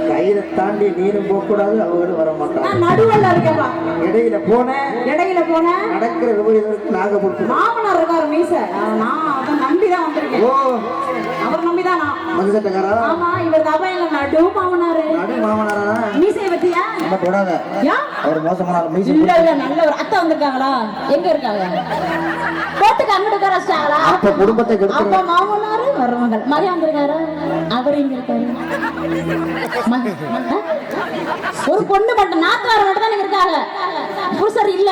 கயிறை தாண்டி நீரும் போக கூடாது, அவங்களும் வர மாட்டாங்க. நடுவல்ல இருக்கேப்பா. இடையில போன நடக்கிற நாகப்பூர் மாமனார் இருக்காரு மீச. நான் அவன் நம்பிதான் வந்திருக்கேன். ஓ, அவர் நம்பிதான் நான். மதுசட்டக்காரா? ஆமா, இவர் தபையில நடு மாமனாரு. மீசையை பத்தியா? நம்ம தொடாத. அவர் மோசமான மீசை. இல்ல நல்ல ஒரு அத்தை வந்திருக்காங்களா? எங்க இருக்காங்க? கோட்டுக்கு அங்கிட்டு உட்கார வச்சாங்களா? அப்ப குடும்பத்தை கெடுத்து. அப்ப மாமனாரு மருமகள் மகன் வந்திருக்காரு. அவர் எங்க இருக்காரு? ஒரு பொண்ணு மட்டும், நாத்தனார் மட்டும் தான் இருக்காங்க. புருஷர் இல்ல.